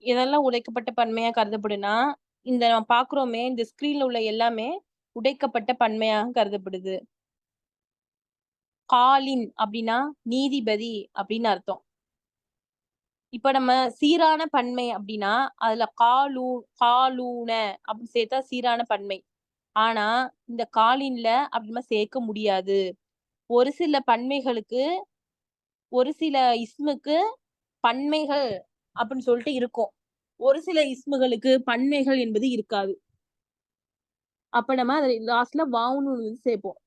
இதெல்லாம் உடைக்கப்பட்ட பன்மையா கருதப்படுனா இந்த நம்ம பாக்குறோமே, இந்த ஸ்கிரீன்ல உள்ள எல்லாமே உடைக்கப்பட்ட பன்மையாக கருதப்படுது. காலின் அப்படின்னா நீதிபதி அப்படின்னு அர்த்தம். இப்ப நம்ம சீரான பன்மை அப்படின்னா அதுல காலூன அப்படின்னு சேர்த்தா சீரான பன்மை. ஆனா இந்த காலின்ல அப்படிமா சேர்க்க முடியாது. ஒரு சில பன்மைகளுக்கு ஒரு சில இஸ்முக்கு பன்மைகள் அப்படின்னு சொல்லிட்டு இருக்கும். ஒரு சில இஸ்முகளுக்கு பன்மைகள் என்பது இருக்காது. அப்ப நம்ம அதை லாஸ்ட்ல வாவுன்னு வந்து சேர்ப்போம்.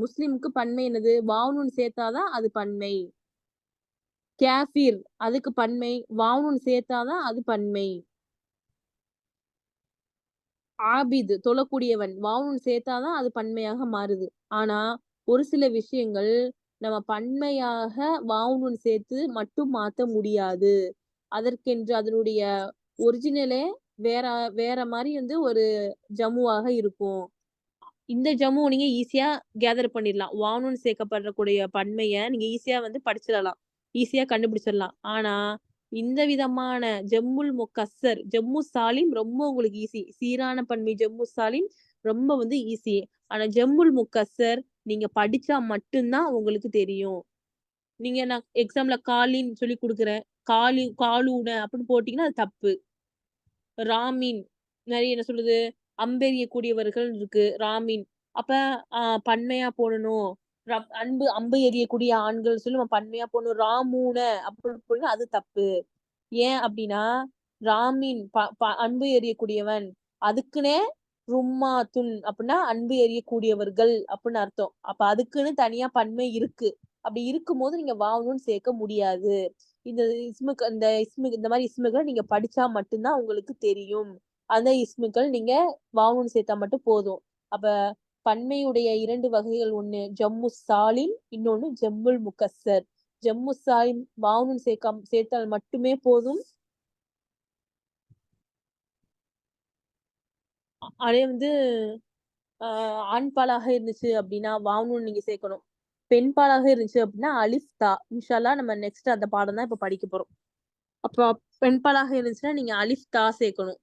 முஸ்லிமுக்கு பன்மை என்னது? வாவுன்னு சேர்த்தாதான் அது பன்மை. கேஃபிர் அதுக்கு பன்மை, வாவுன்னு சேர்த்தாதான் அது பன்மை. ஆபித் தொழக்கூடியவன், வாவுன்னு சேர்த்தாதான் அது பன்மையாக மாறுது. ஆனா ஒரு சில விஷயங்கள் நம்ம பன்மையாக வாவுன்னு சேர்த்து மட்டும் மாத்த முடியாது. அதற்கென்று அதனுடைய ஒரிஜினலே வேற மாதிரி வந்து ஒரு ஜம்முவாக இருக்கும். இந்த ஜம்மு நீங்க ஈஸியா கேதர் பண்ணிடலாம். வாவுன்னு சேர்க்கப்படக்கூடிய பன்மைய நீங்க ஈஸியா வந்து படிச்சிடலாம், ஈஸியா கண்டுபிடிச்சிடலாம். ஆனா இந்த விதமான ஜம்முல் முக்கஸ்ஸர், ஜம்மு சாலிம் ரொம்ப உங்களுக்கு ஈஸி. சீரான பன்மை ஜம்மு சாலிம் ரொம்ப வந்து ஈஸி. ஆனா ஜம்முல் முக்கஸ்ஸர் நீங்க படிச்சா மட்டும்தான் உங்களுக்கு தெரியும். நீங்க நான் எக்ஸாம்ல காலின்னு சொல்லி கொடுக்குறேன், காலூன அப்படின்னு போட்டீங்கன்னா அது தப்பு. ராமின் நிறைய என்ன சொல்லுது, அம்பெறியக்கூடியவர்கள் இருக்கு ராமின். அப்ப பன்மையா போடணும். அம்பு எறியக்கூடிய ஆண்கள் சொல்லி நம்ம பன்மையா போடணும். ராமூன அப்படி போடணும், அது தப்பு. ஏன் அப்படின்னா ராமின் அன்பு எறியக்கூடியவன், அதுக்குன்னே ரும்மாத்துன் அப்படின்னா அன்பு எறியக்கூடியவர்கள் அப்படின்னு அர்த்தம். அப்ப அதுக்குன்னு தனியா பன்மை இருக்கு. அப்படி இருக்கும் போது நீங்க வாவணும்னு சேர்க்க முடியாது. இந்த மாதிரி இஸ்முகள் நீங்க படிச்சா மட்டும்தான் உங்களுக்கு தெரியும். அந்த இஸ்முகள் நீங்க வாவணும்னு சேர்த்தா மட்டும் போதும். அப்ப பன்மையுடைய 2 வகைகள், ஒண்ணு ஜம்மு சாலிம், இன்னொன்னு ஜம்முல் முக்கஸ்ஸர். ஜம்மு சாலிம் வாவணும்னு சேர்த்தால் மட்டுமே போதும். அதே வந்து ஆண் பாலாக இருந்துச்சு அப்படின்னா வாவணும்னு நீங்க சேர்க்கணும். பெண் பாலாக இருந்துச்சு அப்படின்னா அலிஃப் தா. இன்ஷால்லா நம்ம நெக்ஸ்ட் அந்த பாடம் தான் இப்ப படிக்க போறோம். அப்போ பெண் பாலாக இருந்துச்சுன்னா நீங்க அலிஃப் தா சேர்க்கணும்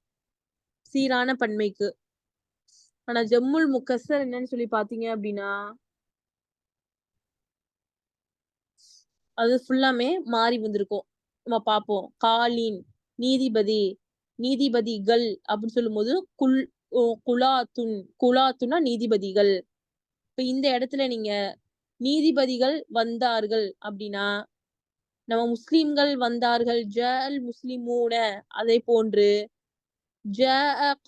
சீரான பன்மைக்கு. ஆனா ஜம்முல் முக்கஸ்ஸர் என்னன்னு சொல்லி பாத்தீங்க அப்படின்னா அது ஃபுல்லாமே மாறி வந்திருக்கும். நம்ம பார்ப்போம். காலின் நீதிபதிகள் அப்படின்னு சொல்லும் போது குலாத்துன்னா நீதிபதிகள். இப்ப இந்த இடத்துல நீங்க நீதிபதிகள் வந்தார்கள் அப்படின்னா நம்ம முஸ்லிம்கள் வந்தார்கள், ஜல் முஸ்லிமூன, அதை போன்று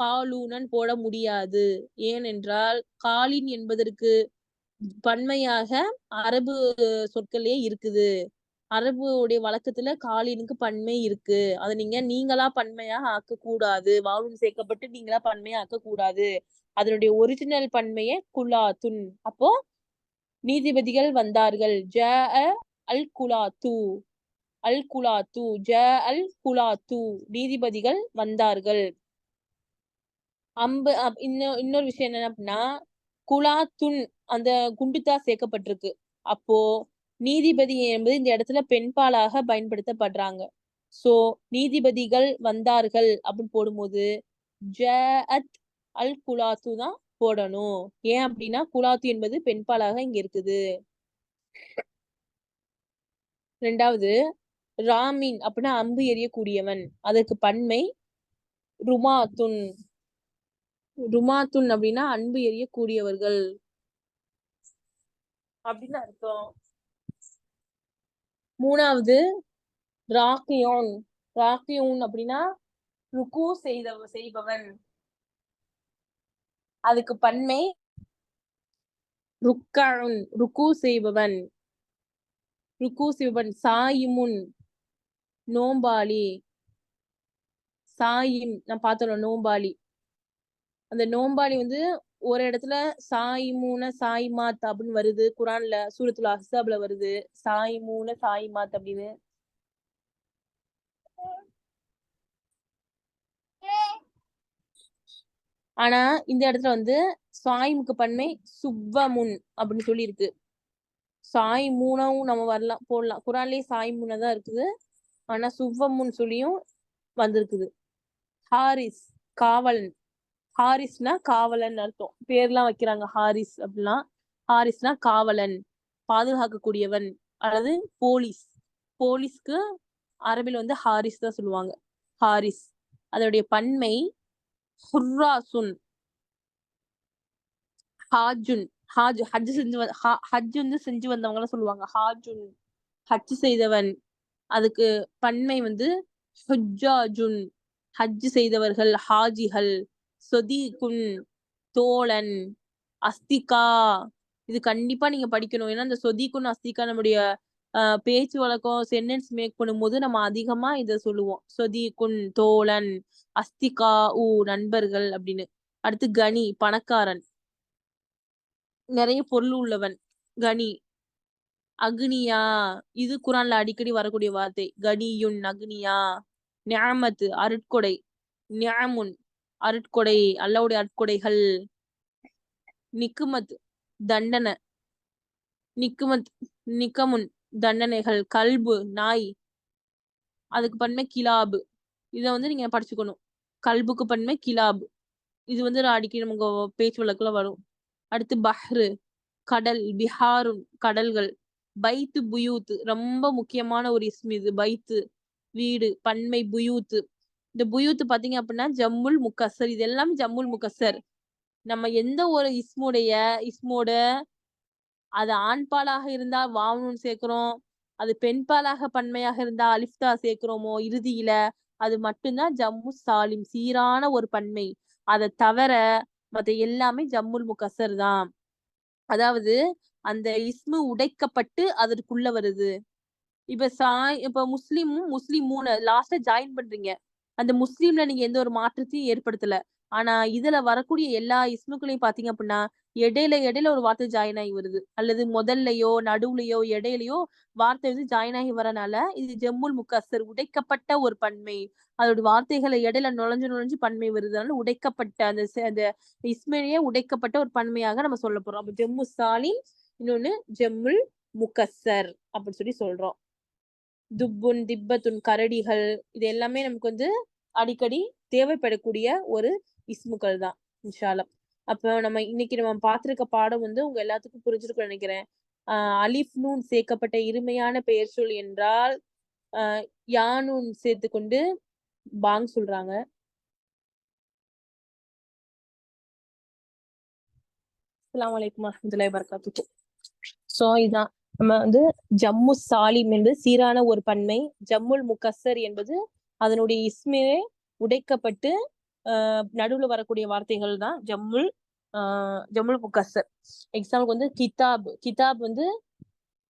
காலூனன் போட முடியாது. ஏனென்றால் காலின் என்பதற்கு பன்மையாக அரபு சொற்களே இருக்குது. அரபுடைய வழக்கத்துல காலினுக்கு பன்மை இருக்கு. அதை நீங்களா பன்மையாக ஆக்கக்கூடாது. வாவுன் சேர்க்கப்பட்டு நீங்களா பன்மையா ஆக்கக்கூடாது. அதனுடைய ஒரிஜினல் பன்மையே குலாத்துன். அப்போ நீதிபதிகள் வந்தார்கள், ஜ அல் குலாத்து, நீதிபதிகள் வந்தார்கள். இன்னொரு விஷயம் என்ன அப்படின்னா குலாத்துன் அந்த குண்டுத்தா சேர்க்கப்பட்டிருக்கு. அப்போ நீதிபதி என்பது இந்த இடத்துல பெண்பாலாக பயன்படுத்தப்படுறாங்க. சோ நீதிபதிகள் வந்தார்கள் அப்படின்னு போடும்போது ஜஅத் அல் குலாத்து தான் போடணும். ஏன் அப்படின்னா குலாத்து என்பது பெண்பாலாக இங்க இருக்குது. ரெண்டாவது ராமின் அப்படின்னா அம்பு எறியக்கூடியவன், அதற்கு பன்மை ருமாத்துன். அப்படின்னா அன்பு எறியக்கூடியவர்கள் அப்படின்னு அர்த்தம். மூணாவது ராக்கியோன் அப்படின்னா ருக்கு செய்பவன், அதுக்கு பன்மை ருக்கான், ருக்கு செய்பவன். சாயிமுன் நோம்பாளி, சாயிம் நான் பார்த்தோம் நோம்பாளி. அந்த நோம்பாளி வந்து ஒரு இடத்துல சாயிமூன சாயிமாத் அப்படின்னு வருது குரான்ல, சூரத்துல் அஹ்ஸாப்ல வருது சாயிமூன சாயிமாத் அப்படின்னு. ஆனா இந்த இடத்துல வந்து சாயிமுக்கு பன்மை சுவ்வமுன் அப்படின்னு சொல்லி இருக்கு. சாயிமூனவும் நம்ம வரலாம் போடலாம், குரான்லயே சாயிமூன தான் இருக்குது. ஆனா சுவ்வமுன் சொல்லியும் வந்திருக்குது. ஹாரிஸ் காவலன், ஹாரிஸ்னா காவலன் அர்த்தம். பேர்லாம் வைக்கிறாங்க ஹாரிஸ் அப்படின்னா. ஹாரிஸ்னா காவலன், பாதுகாக்கக்கூடியவன் அல்லது போலீஸ். போலீஸ்க்கு அரபில் வந்து ஹாரிஸ் தான் சொல்லுவாங்க. ஹாரிஸ். அதோடைய பன்மை ஹுர்ராசுன், ஹாஜுன். ஹஜ் வந்து செஞ்சு வந்தவங்க சொல்லுவாங்க ஹாஜுன், ஹஜ் செய்தவன். அதுக்கு பன்மை வந்து ஹுஜ்ஜாஜுன், ஹஜ் செய்தவர்கள், ஹாஜிகள். சொதீகுன், தோழன். அஸ்திகா, இது கண்டிப்பா நீங்க படிக்கணும். ஏன்னா இந்த சொதீகுன் அஸ்திகா நம்முடைய பேச்சு வழக்கம் சென்டென்ஸ் மேக் பண்ணும்போது நம்ம அதிகமா இத சொல்லுவோம். சொதீகுன் தோழன், அஸ்திகா நண்பர்கள் அப்படின்னு. அடுத்து கனி பணக்காரன், நிறைய பொருள் உள்ளவன், கனி. அக்னியா, இது குரான்ல அடிக்கடி வரக்கூடிய வார்த்தை. கனியுன், அக்னியா. நியாமத்து, அருட்கொடை. நியாமுன், அருட்கொடை, அல்லாஹ்வுடைய அருட்கொடைகள். நிக்குமத், தண்டனை. நிக்கமுன், தண்டனைகள். கல்பு, நாய். அதுக்கு பன்மை கிலாபு. இத வந்து நீங்க படிச்சுக்கணும். கல்புக்கு பன்மை கிலாபு. இது வந்து அடிக்கடி நமக்கு பேச்சு வழக்குல வரும். அடுத்து பஹ்ரு, கடல். பிஹாருன், கடல்கள். பைத்து, புயூத்து, ரொம்ப முக்கியமான ஒரு இஸ்மு இது. பைத்து, வீடு. பன்மை புயூத்து. இந்த புயூத்து பாத்தீங்க அப்படின்னா ஜம்முல் முக்கசர். இது எல்லாமே ஜம்முல் முக்கசர். நம்ம எந்த ஒரு இஸ்மோட அது ஆண்பாலாக இருந்தா வாவுன்னு சேர்க்கிறோம், அது பெண்பாலாக பன்மையாக இருந்தா அலிஃப்தா சேர்க்கிறோமோ இறுதியில, அது மட்டும்தான் ஜம்மு சாலிம், சீரான ஒரு பன்மை. அதை தவிர மத்த எல்லாமே ஜம்முல் முக்கசர் தான். அதாவது அந்த இஸ்மு உடைக்கப்பட்டு அதற்குள்ள வருது. இப்ப முஸ்லிம் 3 லாஸ்டா ஜாயின் பண்றீங்க. அந்த முஸ்லீம்ல நீங்க எந்த ஒரு மாற்றத்தையும் ஏற்படுத்தல. ஆனா இதுல வரக்கூடிய எல்லா இஸ்முக்களையும் பாத்தீங்க அப்படின்னா இடையில ஒரு வார்த்தை ஜாயின் ஆகி வருது, அல்லது முதல்லயோ நடுவுலையோ இடையிலயோ வார்த்தை வந்து ஜாயின் ஆகி வரனால இது ஜம்முல் முக்கசர், உடைக்கப்பட்ட ஒரு பன்மை. அதோட வார்த்தைகளை இடையில நுழைஞ்சு பன்மை வருதுனால உடைக்கப்பட்ட அந்த இஸ்மையே உடைக்கப்பட்ட ஒரு பன்மையாக நம்ம சொல்ல போறோம். அப்ப ஜம்மு சாலிம், இன்னொன்னு ஜம்முல் முக்கசர் அப்படின்னு சொல்லி சொல்றோம். துப்புன், திப்பத்துன், கரடிகள். இது எல்லாமே நமக்கு வந்து அடிக்கடி தேவைப்படக்கூடிய ஒரு இஸ்முக்கள் தான் இன்ஷா அல்லாஹ். அப்ப நம்ம இன்னைக்கு பார்த்திருக்க பாடம் வந்து உங்க எல்லாத்துக்கும் புரிஞ்சிருக்கும்னு நினைக்கிறேன். அலிஃப் நூன் சேர்க்கப்பட்ட இருமையான பெயர் சொல் என்றால் யானூன் சேர்த்து கொண்டு பாங் சொல்றாங்க. அஸ்ஸலாமு அலைக்கும் வரஹ்மத்துல்லாஹி வபரகாத்துஹு. சோ இதான் நம்ம வந்து ஜம்மு சாலிம் என்பது சீரான ஒரு பன்மை, ஜம்முல் முக்கசர் என்பது அதனுடைய இஸ்மே உடைக்கப்பட்டு நடுவுல வரக்கூடிய வார்த்தைகள் தான் ஜம்முல் முக்கசர். எக்ஸாம்பிளுக்கு வந்து கிதாப் வந்து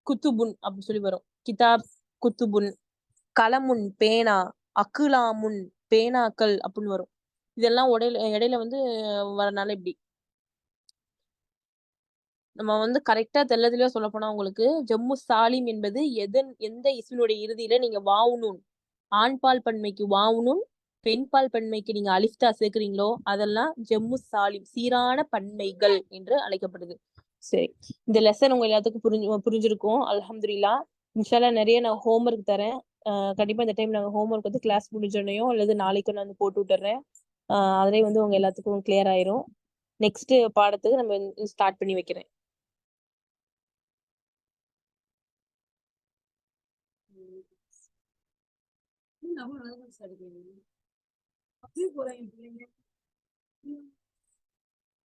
குத்துபுன் அப்படின்னு சொல்லி வரும். கிதாப், குத்துபுன். கலமுன், பேனா. அக்குலாமுன், பேனாக்கள் அப்படின்னு வரும். இதெல்லாம் இடையில வந்து வரனால இப்படி நம்ம வந்து கரெக்டா தெளிவா சொல்ல போனா உங்களுக்கு ஜம்மு சாலிம் என்பது எந்த இஸ்மினுடைய இறுதியில நீங்க வாவுனூன், ஆண்பால் பன்மைக்கு வாவுனூன், பெண்பால் பன்மைக்கு நீங்க அலிஃப்தா சேர்க்கிறீங்களோ அதெல்லாம் ஜம்மு சாலிம், சீரான பன்மைகள் என்று அழைக்கப்படுது. சரி, இந்த லெசன் உங்க எல்லாத்துக்கும் புரிஞ்சிருக்கும் அல்ஹம்துலில்லாஹ். இன்ஷா அல்லாஹ் நிறைய நான் ஹோம்ஒர்க் தரேன். கண்டிப்பா இந்த டைம் நாங்க ஹோம்ஒர்க் வந்து கிளாஸ் முடிஞ்சோடனையோ அல்லது நாளைக்கு நான் வந்து போட்டு விட்டுறேன். அதிலே வந்து உங்க எல்லாத்துக்கும் கிளியர் ஆயிரும். நெக்ஸ்ட் பாடத்துக்கு நம்ம ஸ்டார்ட் பண்ணி வைக்கிறேன்.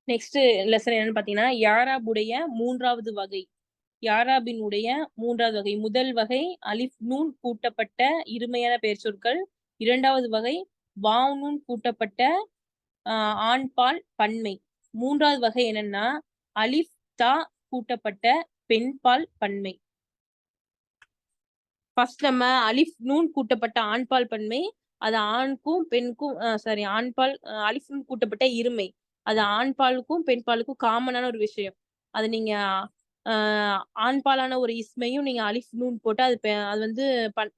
நெக்ஸ்ட் லெசன் என்னன்னு பாத்தீங்கன்னா யாராபுடைய மூன்றாவது வகை. யாராபின் உடைய மூன்றாவது வகை. முதல் வகை அலிஃப் நூன் கூட்டப்பட்ட இருமையான பெயர் சொற்கள். இரண்டாவது வகை வாவ் நூன் கூட்டப்பட்ட ஆண்பால் பன்மை. மூன்றாவது வகை என்னன்னா அலிஃப் தா கூட்டப்பட்ட பெண்பால் பன்மை. ஃபர்ஸ்ட் நம்ம அலிஃப் நூன் கூட்டப்பட்ட ஆண்பால் பன்மை, அது ஆணுக்கும் பெண்ணுக்கும் ஆண்பால் அலிஃப் நூன் கூட்டப்பட்ட இருமை, அது ஆண்பாலுக்கும் பெண்பாலுக்கும் காமனான ஒரு விஷயம். அது நீங்க ஆண்பாலான ஒரு இஸ்மையும் நீங்க அலிஃப் நூன் போட்டா அது வந்து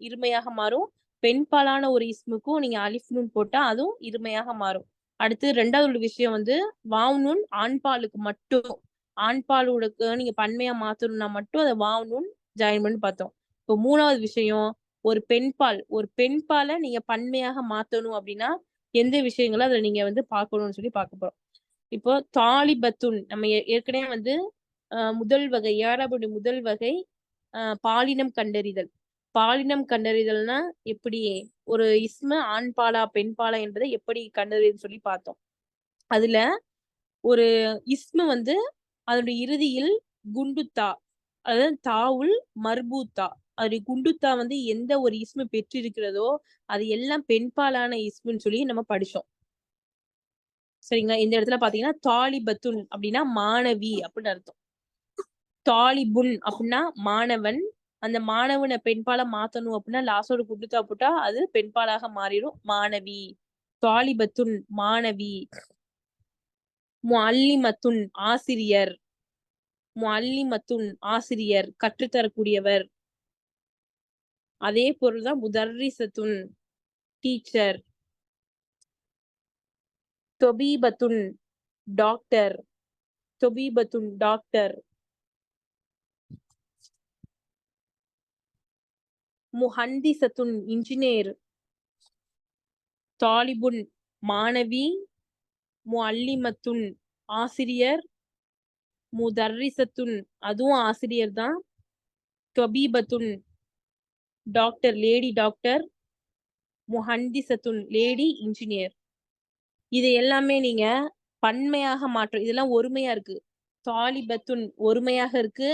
இருமையாக மாறும். பெண்பாலான ஒரு இஸ்முக்கும் நீங்க அலிஃப் நூன் போட்டா அதுவும் இருமையாக மாறும். அடுத்து ரெண்டாவது ஒரு விஷயம் வந்து வாவ் நூன் ஆண்பாலுக்கு மட்டும், ஆண்பாலுக்கு நீங்க பன்மையா மாத்தணும்னா மட்டும் அதை வாவ் நூன் ஜாயின் பண்ணி பார்த்தோம். இப்போ மூணாவது விஷயம் ஒரு பெண்பாலை நீங்க பன்மையாக மாத்தணும் அப்படின்னா எந்த விஷயங்களும் அதுல நீங்க வந்து பார்க்கணும்னு சொல்லி பார்க்க போறோம். இப்போ தாலிபத்துன் நம்ம ஏற்கனவே வந்து முதல் வகை 7வது முதல் வகை பாலினம் கண்டறிதல். பாலினம் கண்டறிதல்னா எப்படி ஒரு இஸ்ம ஆண் பாலா பெண் பாலா என்பதை எப்படி கண்டறிதல் சொல்லி பார்த்தோம். அதுல ஒரு இஸ்மு வந்து அதனுடைய இறுதியில் குண்டுத்தா, அதாவது தாவுல் மர்பூத்தா, அதனுடைய குண்டுத்தா வந்து எந்த ஒரு இஸ்மு பெற்றிருக்கிறதோ அது எல்லாம் பெண்பாலான இஸ்முன்னு சொல்லி நம்ம படிச்சோம். சரிங்களா? இந்த இடத்துல பாத்தீங்கன்னா தாலிபத்துன் அப்படின்னா மாணவி அப்படின்னு அர்த்தம். தாலிபுன் அப்படின்னா மாணவன். அந்த மாணவனை பெண்பாலா மாத்தணும் அப்படின்னா லாஸ்டோட குண்டுத்தா போட்டா அது பெண்பாலாக மாறிடும். மாணவி. தாலிபத்துன் மாணவி. முஅல்லிமத்துன் ஆசிரியர். முஅல்லிமத்துன் ஆசிரியர், கற்றுத்தரக்கூடியவர். அதே பொருள்தான் முதர்ரிசத்துன் டீச்சர். தொபீபத்துன் டாக்டர். தொபீபத்துன் டாக்டர். முஹந்திசத்துன் இன்ஜினியர். தாலிபுன் மாணவி. முஅல்லிமத்துன் ஆசிரியர். முதர்ரிசத்துன் அதுவும் ஆசிரியர் தான். தொபீபத்துன் டாக்டர் லேடி டாக்டர். முஹந்திசத்துன் லேடி இன்ஜினியர். இது எல்லாமே நீங்க பன்மையாக மாற்ற, இதெல்லாம் ஒருமையா இருக்கு. தாலிபத்துன் ஒருமையாக இருக்கு.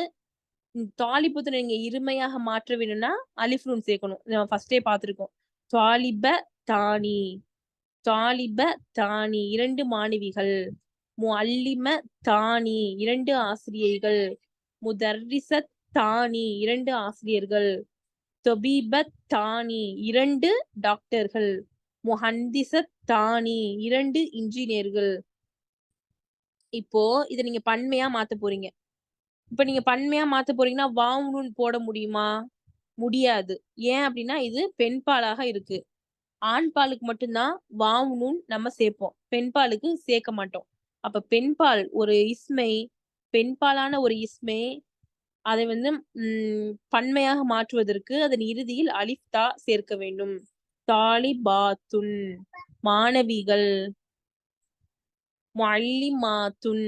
தாலிபத்துன் நீங்க இருமையாக மாற்ற வேணும்னா அலிஃப் நூன் சேர்க்கணும். நம்ம ஃபர்ஸ்டே பார்த்திருக்கோம். தாலிப தானி. தாலிப தானி 2 மாணவிகள். முஅல்லிம தானி 2 ஆசிரியர்கள். முதர்ரிசத் தானி 2 ஆசிரியர்கள். தொபீபத் தானி 2 டாக்டர்கள். முஹந்திசத் தானி 2 இன்ஜினியர்கள். இப்போ இதை நீங்க பன்மையா மாத்த போறீங்க. இப்ப நீங்க பன்மையா மாத்த போறீங்கன்னா வாவ் நூன் போட முடியுமா? முடியாது. ஏன் அப்படின்னா இது பெண்பாலாக இருக்கு. ஆண் பாலுக்கு மட்டும்தான் வாவ் நூன் நம்ம சேர்ப்போம், பெண்பாலுக்கு சேர்க்க மாட்டோம். அப்ப பெண்பால் ஒரு இஸ்மை, பெண்பாலான ஒரு இஸ்மை, அதை வந்து பன்மையாக மாற்றுவதற்கு அதன் இறுதியில் அலிஃப் தா சேர்க்க வேண்டும். தாலிபாத்துன் மாணவிகள். முஅல்லிமாத்துன்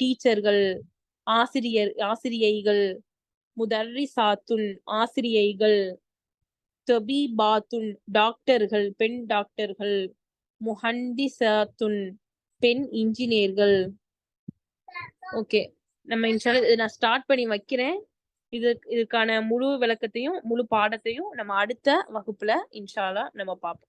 டீச்சர்கள், ஆசிரியைகள். முதர்ரிசாத்துன் ஆசிரியைகள். தொபீபாத்துன் டாக்டர்கள் பெண் டாக்டர்கள். முஹந்திசாத்துன் பெண் இன்ஜினியர்கள். ஓகே, நம்ம இன்ஷால்லா நான் ஸ்டார்ட் பண்ணி வைக்கிறேன். இதுக்கான முழு விளக்கத்தையும் முழு பாடத்தையும் நம்ம அடுத்த வகுப்புல இன்ஷால்லா நம்ம பார்ப்போம்.